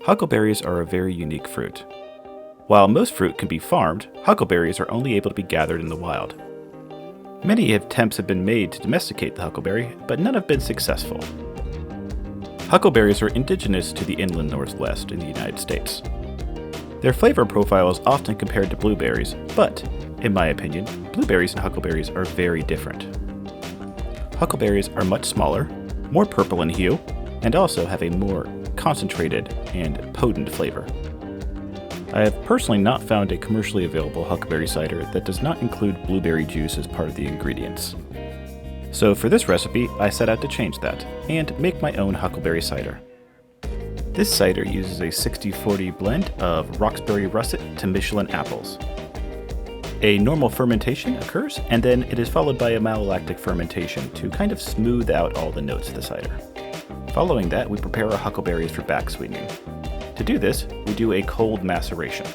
Huckleberries are a very unique fruit. While most fruit can be farmed, huckleberries are only able to be gathered in the wild. Many attempts have been made to domesticate the huckleberry, but none have been successful. Huckleberries are indigenous to the inland Northwest in the United States. Their flavor profile is often compared to blueberries, but, in my opinion, blueberries and huckleberries are very different. Huckleberries are much smaller, more purple in hue, and also have a more concentrated and potent flavor. I have personally not found a commercially available huckleberry cider that does not include blueberry juice as part of the ingredients. So for this recipe, I set out to change that, and make my own huckleberry cider. This cider uses a 60-40 blend of Roxbury Russet to Michelin apples. A normal fermentation occurs, and then it is followed by a malolactic fermentation to kind of smooth out all the notes of the cider. Following that, we prepare our huckleberries for backsweetening. To do this, we do a cold maceration.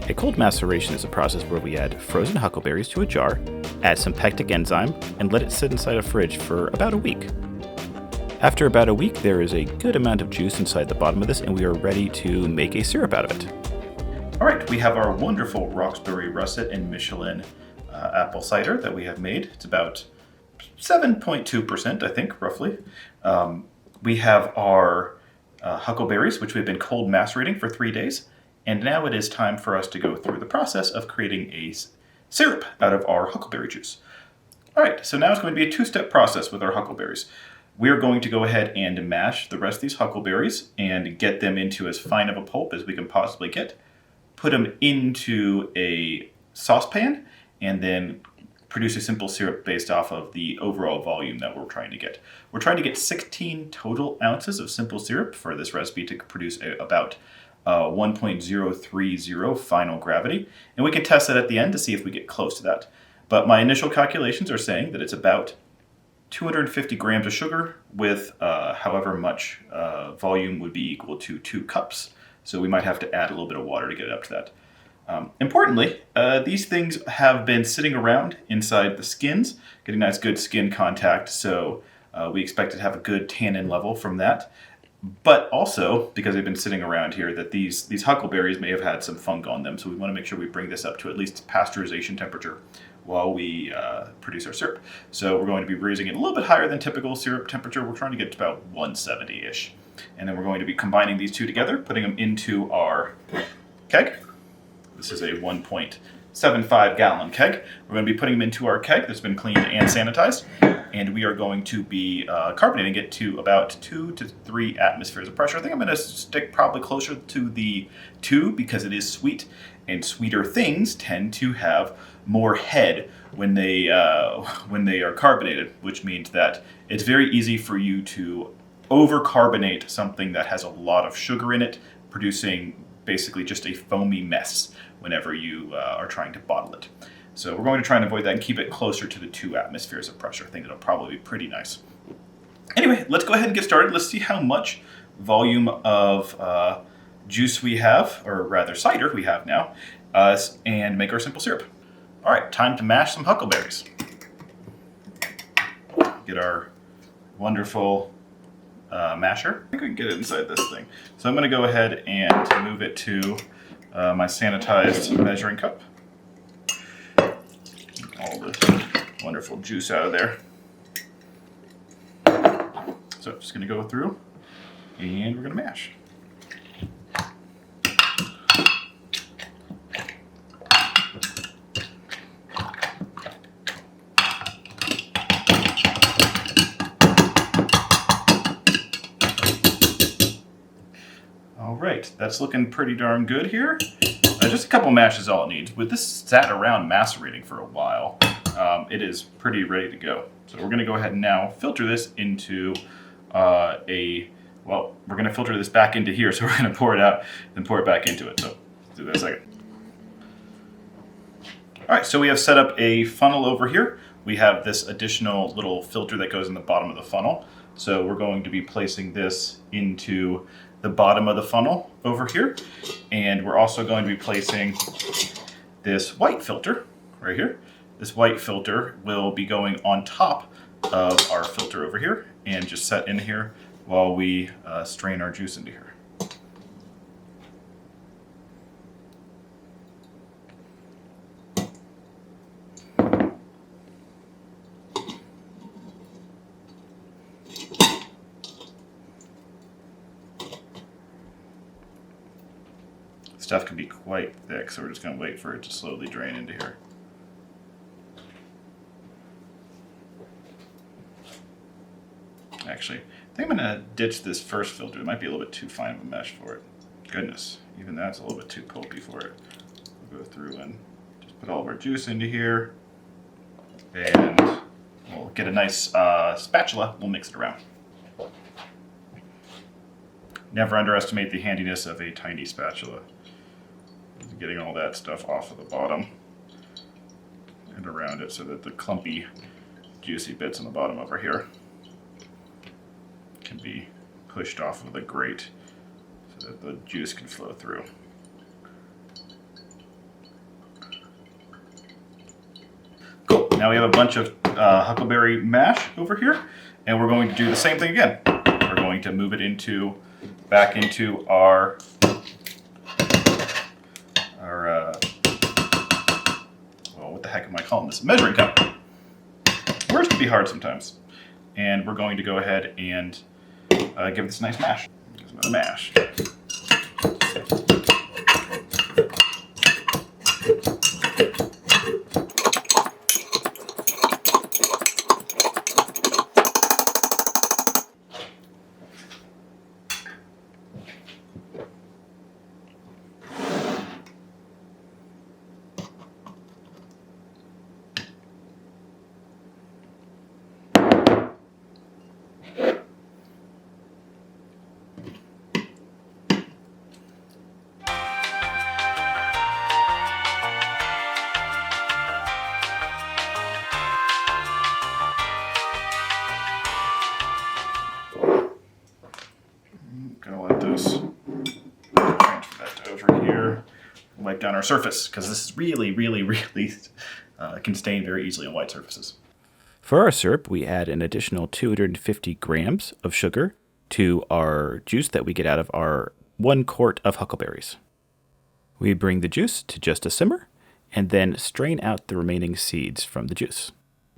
A cold maceration is a process where we add frozen huckleberries to a jar, add some pectic enzyme, and let it sit inside a fridge for about a week. After about a week, there is a good amount of juice inside the bottom of this, and we are ready to make a syrup out of it. All right, we have our wonderful Roxbury Russet and Michelin apple cider that we have made. It's about 7.2%, I think, roughly. We have our huckleberries, which we've been cold macerating for 3 days. And now it is time for us to go through the process of creating a syrup out of our huckleberry juice. All right, so now it's going to be a two-step process with our huckleberries. We're going to go ahead and mash the rest of these huckleberries and get them into as fine of a pulp as we can possibly get. Put them into a saucepan and then produce a simple syrup based off of the overall volume that we're trying to get. We're trying to get 16 total ounces of simple syrup for this recipe to produce about 1.030 final gravity. And we can test that at the end to see if we get close to that. But my initial calculations are saying that it's about 250 grams of sugar with however much volume would be equal to 2 cups. So we might have to add a little bit of water to get it up to that. Importantly, these things have been sitting around inside the skins, getting nice good skin contact, so we expect to have a good tannin level from that. But also, because they've been sitting around here, that these huckleberries may have had some funk on them, so we want to make sure we bring this up to at least pasteurization temperature while we produce our syrup. So we're going to be raising it a little bit higher than typical syrup temperature. We're trying to get to about 170-ish. And then we're going to be combining these two together, putting them into our keg. This is a 1.75 gallon keg. We're going to be putting them into our keg that's been cleaned and sanitized. And we are going to be carbonating it to about 2 to 3 atmospheres of pressure. I think I'm going to stick probably closer to the 2 because it is sweet. And sweeter things tend to have more head when they are carbonated, which means that it's very easy for you to overcarbonate something that has a lot of sugar in it, producing basically just a foamy mess whenever you are trying to bottle it. So we're going to try and avoid that and keep it closer to the 2 atmospheres of pressure. I think that'll probably be pretty nice. Anyway, let's go ahead and get started. Let's see how much volume of juice we have, or rather cider we have now, and make our simple syrup. All right, time to mash some huckleberries. Get our wonderful masher. I think we can get it inside this thing. So I'm going to go ahead and move it to my sanitized measuring cup. All this wonderful juice out of there. So I'm just going to go through and we're going to mash. All right, that's looking pretty darn good here. Just a couple mashes is all it needs. With this sat around macerating for a while, it is pretty ready to go. So we're going to go ahead and now filter this into we're going to filter this back into here. So we're going to pour it out and pour it back into it. So let's do that in a second. All right, so we have set up a funnel over here. We have this additional little filter that goes in the bottom of the funnel. So we're going to be placing this into the bottom of the funnel over here. And we're also going to be placing this white filter right here. This white filter will be going on top of our filter over here and just set in here while we strain our juice into here. stuff can be quite thick, so we're just going to wait for it to slowly drain into here. Actually, I think I'm going to ditch this first filter. It might be a little bit too fine of a mesh for it. Goodness, even that's a little bit too pulpy for it. We'll go through and just put all of our juice into here, and we'll get a nice spatula. We'll mix it around. Never underestimate the handiness of a tiny spatula. Getting all that stuff off of the bottom and around it so that the clumpy, juicy bits on the bottom over here can be pushed off of the grate so that the juice can flow through. Cool. Now we have a bunch of huckleberry mash over here, and we're going to do the same thing again. We're going to move it back into our well, what the heck am I calling this? Measuring cup. Words can be hard sometimes. And we're going to go ahead and give this a nice mash. Give some of the mash. Gonna let this transfer that over here. Wipe down our surface because this is really can stain very easily on white surfaces. For our syrup, we add an additional 250 grams of sugar to our juice that we get out of our 1 quart of huckleberries. We bring the juice to just a simmer and then strain out the remaining seeds from the juice.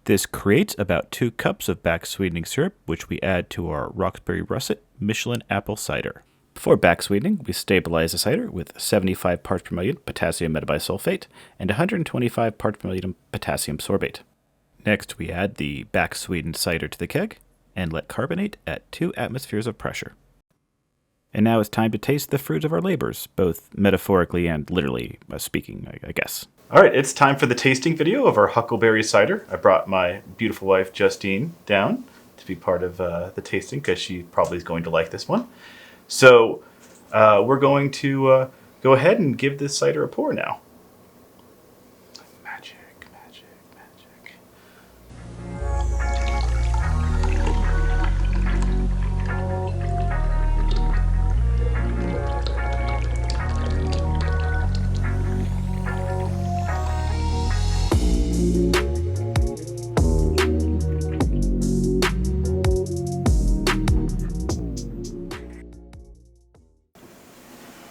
This creates about 2 cups of backsweetening syrup, which we add to our Roxbury Russet Michelin apple cider. Before backsweetening, we stabilize the cider with 75 parts per million potassium metabisulfate and 125 parts per million potassium sorbate. Next, we add the backsweetened cider to the keg and let carbonate at 2 atmospheres of pressure. And now it's time to taste the fruit of our labors, both metaphorically and literally speaking, I guess. All right, it's time for the tasting video of our Huckleberry Cider. I brought my beautiful wife, Justine, down to be part of the tasting because she probably is going to like this one. So we're going to go ahead and give this cider a pour now. Magic, magic, magic.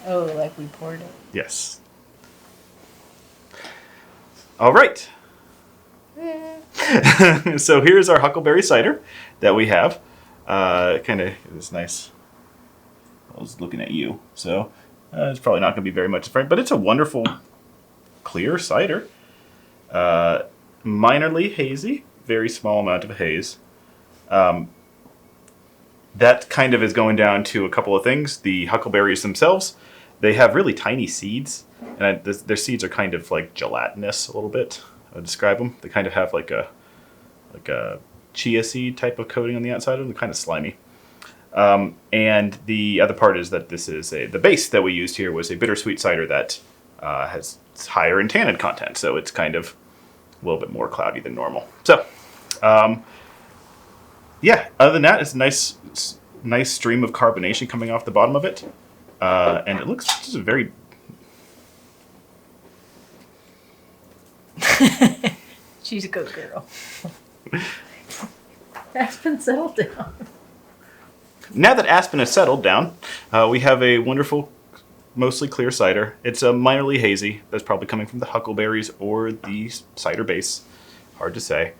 Oh, like we poured it. Yes. All right. So here's our Huckleberry Cider that we have. Kind of this nice. I was looking at you, so it's probably not going to be very much different, but it's a wonderful, clear cider. Minorly hazy, very small amount of haze. That kind of is going down to a couple of things. The huckleberries themselves, they have really tiny seeds, and their seeds are kind of like gelatinous a little bit. I would describe them. They kind of have like a chia seed type of coating on the outside of them. They're kind of slimy. And the other part is that this is the base that we used here was a bittersweet cider that has higher in tannin content, so it's kind of a little bit more cloudy than normal. So, yeah, other than that, it's a nice stream of carbonation coming off the bottom of it. And it looks just a very... She's a good girl. Aspen, settle down. Now that Aspen has settled down, we have a wonderful, mostly clear cider. It's a minorly hazy. That's probably coming from the huckleberries or the cider base. Hard to say.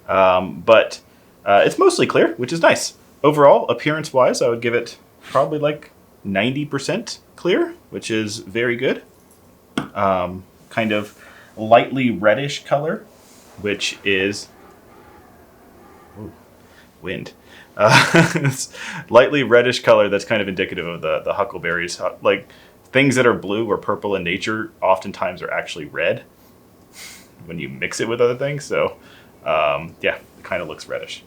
But it's mostly clear, which is nice. Overall, appearance-wise, I would give it probably like 90% clear, which is very good. Kind of lightly reddish color, which is wind. It's lightly reddish color that's kind of indicative of the huckleberries. Like things that are blue or purple in nature oftentimes are actually red when you mix it with other things. So yeah, it kind of looks reddish.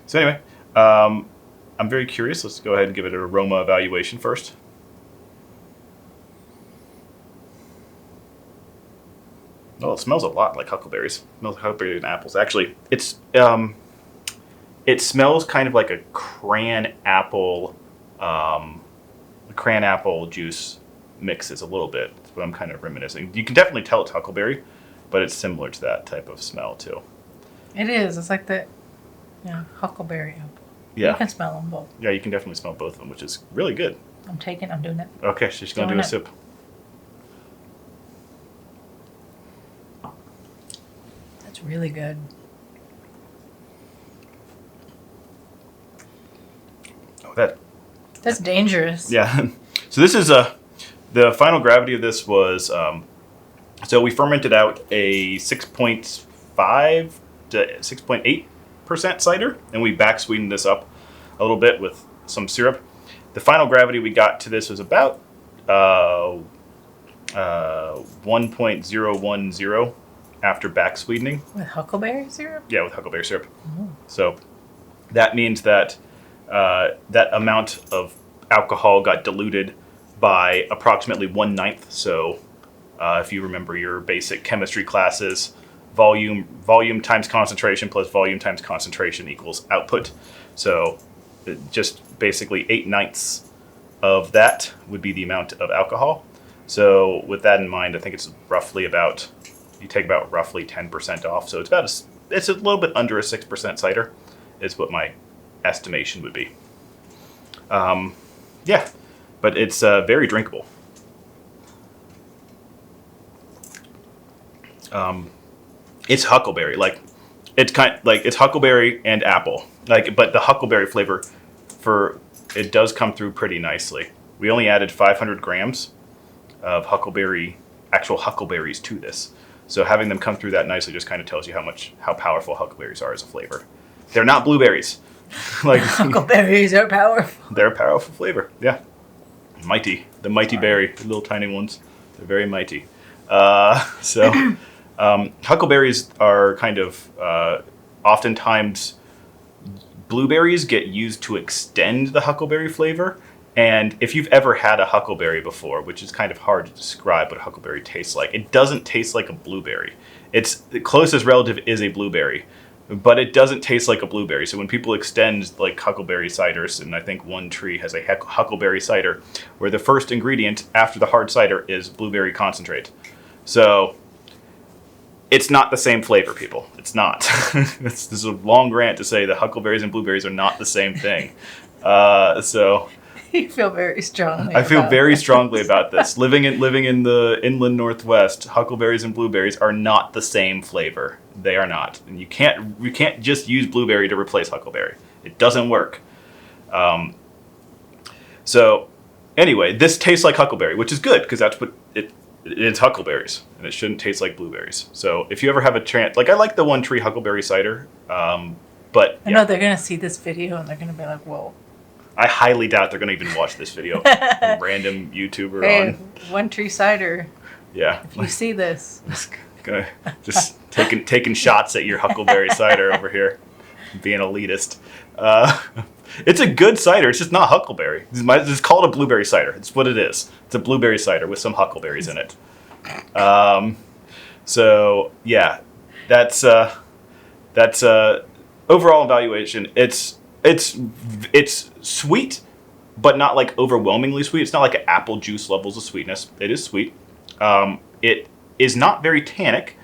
So anyway, I'm very curious. Let's go ahead and give it an aroma evaluation first. Oh, it smells a lot like huckleberries. It smells like huckleberries and apples. Actually, it smells kind of like a cran apple juice mixes a little bit. That's what I'm kind of reminiscing. You can definitely tell it's huckleberry, but it's similar to that type of smell too. It is. It's like the huckleberry apple. Yeah. You can smell them both. Yeah, you can definitely smell both of them, which is really good. I'm doing it. Okay, she's going to do a sip. That's really good. Oh, that's dangerous. Yeah. So this is the final gravity of this was, so we fermented out a 6.5 to 6.8% cider, and we backsweetened this up a little bit with some syrup. The final gravity we got to this was about 1.010 after backsweetening. With huckleberry syrup? Yeah, with huckleberry syrup. Oh. So that means that that amount of alcohol got diluted by approximately 1/9. So if you remember your basic chemistry classes, volume times concentration plus volume times concentration equals output. So just basically 8/9 of that would be the amount of alcohol. So with that in mind, I think it's roughly about, you take about roughly 10% off. So it's a little bit under a 6% cider is what my estimation would be. Yeah, but it's very drinkable. It's huckleberry, it's huckleberry and apple, but the huckleberry flavor it does come through pretty nicely. We only added 500 grams of actual huckleberries to this, so having them come through that nicely just kind of tells you how powerful huckleberries are as a flavor. They're not blueberries. Huckleberries are powerful. They're a powerful flavor. Yeah, the mighty berry, the little tiny ones. They're very mighty. Huckleberries are kind of oftentimes blueberries get used to extend the huckleberry flavor. And if you've ever had a huckleberry before, which is kind of hard to describe what a huckleberry tastes like, it doesn't taste like a blueberry. The closest relative is a blueberry, but it doesn't taste like a blueberry. So when people extend like huckleberry ciders, and I think One Tree has a huckleberry cider, where the first ingredient after the hard cider is blueberry concentrate. So it's not the same flavor, people. It's not. This is a long rant to say that huckleberries and blueberries are not the same thing. You feel very strongly. I feel very strongly about this. Living in the inland Northwest, huckleberries and blueberries are not the same flavor. They are not, and you can't just use blueberry to replace huckleberry. It doesn't work. So anyway, this tastes like huckleberry, which is good because that's what it's huckleberries, and it shouldn't taste like blueberries. So if you ever have a chance, I like the One Tree Huckleberry Cider, but I know they're gonna see this video and they're gonna be like, "Whoa." I highly doubt they're going to even watch this video. Some random YouTuber on One Tree Cider. Yeah. If you see this, just taking shots at your huckleberry cider over here, being elitist. It's a good cider. It's just not huckleberry. It's called a blueberry cider. It's what it is. It's a blueberry cider with some huckleberries in it. So yeah, that's overall evaluation. It's sweet, but not like overwhelmingly sweet. It's not like apple juice levels of sweetness. It is sweet. It is not very tannic,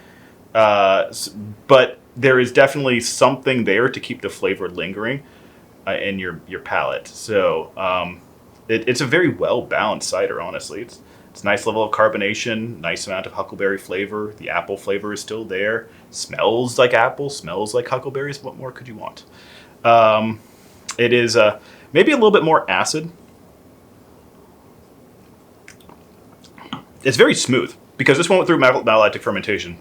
but there is definitely something there to keep the flavor lingering in your palate. So it's a very well balanced cider. Honestly, it's a nice level of carbonation, nice amount of huckleberry flavor. The apple flavor is still there. Smells like apple. Smells like huckleberries. What more could you want? It is maybe a little bit more acid. It's very smooth because this one went through malolactic fermentation.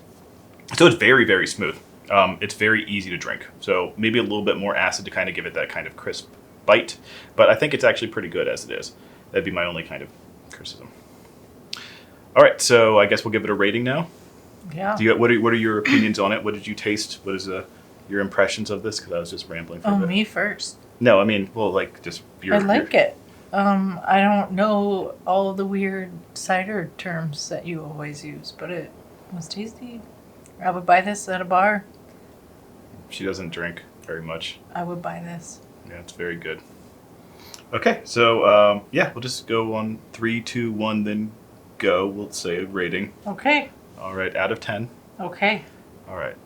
So it's very, very smooth. It's very easy to drink. So maybe a little bit more acid to kind of give it that kind of crisp bite. But I think it's actually pretty good as it is. That'd be my only kind of criticism. All right, so I guess we'll give it a rating now. Yeah. What are your opinions on it? What did you taste? What is your impressions of this? Because I was just rambling for a bit. Me first. No, I mean, well, like just I like it. I don't know all the weird cider terms that you always use, but it was tasty. I would buy this at a bar. She doesn't drink very much. I would buy this. Yeah, it's very good. Okay, so yeah, we'll just go on 3, 2, 1, then go. We'll say a rating. Okay. All right, out of 10. Okay. All right,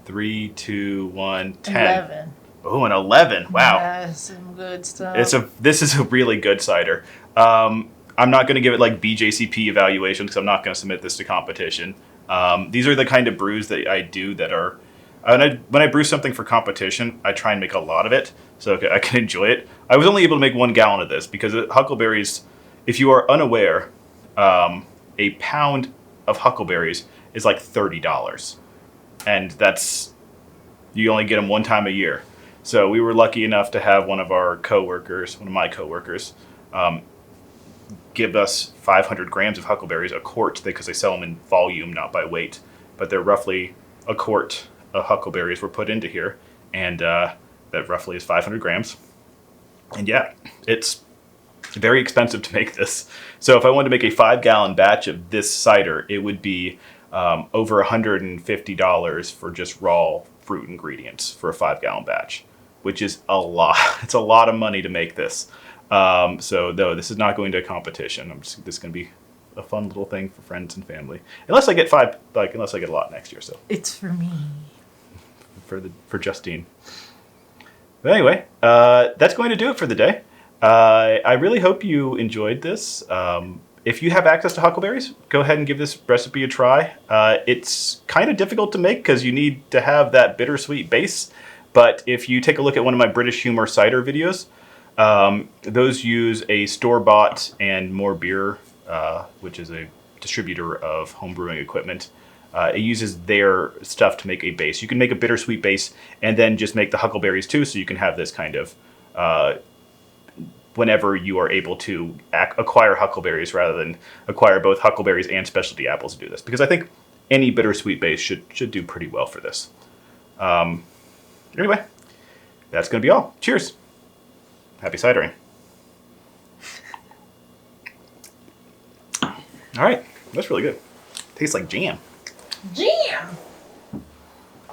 3, 2, 1, 10. 11. Oh, an 11. Wow. That's some good stuff. This is a really good cider. I'm not going to give it like BJCP evaluation because I'm not going to submit this to competition. These are the kind of brews that I do that are... when I brew something for competition, I try and make a lot of it so I can enjoy it. I was only able to make 1 gallon of this because Huckleberries, if you are unaware, a pound of Huckleberries is like $30. And you only get them 1 time a year. So we were lucky enough to have one of my coworkers, give us 500 grams of Huckleberries, a quart, because they sell them in volume, not by weight. But they're roughly a quart of Huckleberries were put into here, and that roughly is 500 grams. And yeah, it's very expensive to make this. So if I wanted to make a 5-gallon batch of this cider, it would be over $150 for just raw fruit ingredients for a 5-gallon batch, which is a lot. It's a lot of money to make this. So no, this is not going to a competition. This is going to be a fun little thing for friends and family. Unless I get a lot next year. So it's for me. For Justine. But anyway, that's going to do it for the day. I really hope you enjoyed this. If you have access to Huckleberries, go ahead and give this recipe a try. It's kind of difficult to make because you need to have that bittersweet base. But if you take a look at one of my British Humor cider videos, those use a store-bought and More Beer, which is a distributor of homebrewing equipment. It uses their stuff to make a base. You can make a bittersweet base and then just make the Huckleberries too, so you can have this kind of whenever you are able to acquire Huckleberries rather than acquire both Huckleberries and specialty apples to do this. Because I think any bittersweet base should do pretty well for this. Anyway, that's going to be all. Cheers. Happy cidering. All right, that's really good. Tastes like jam. Jam!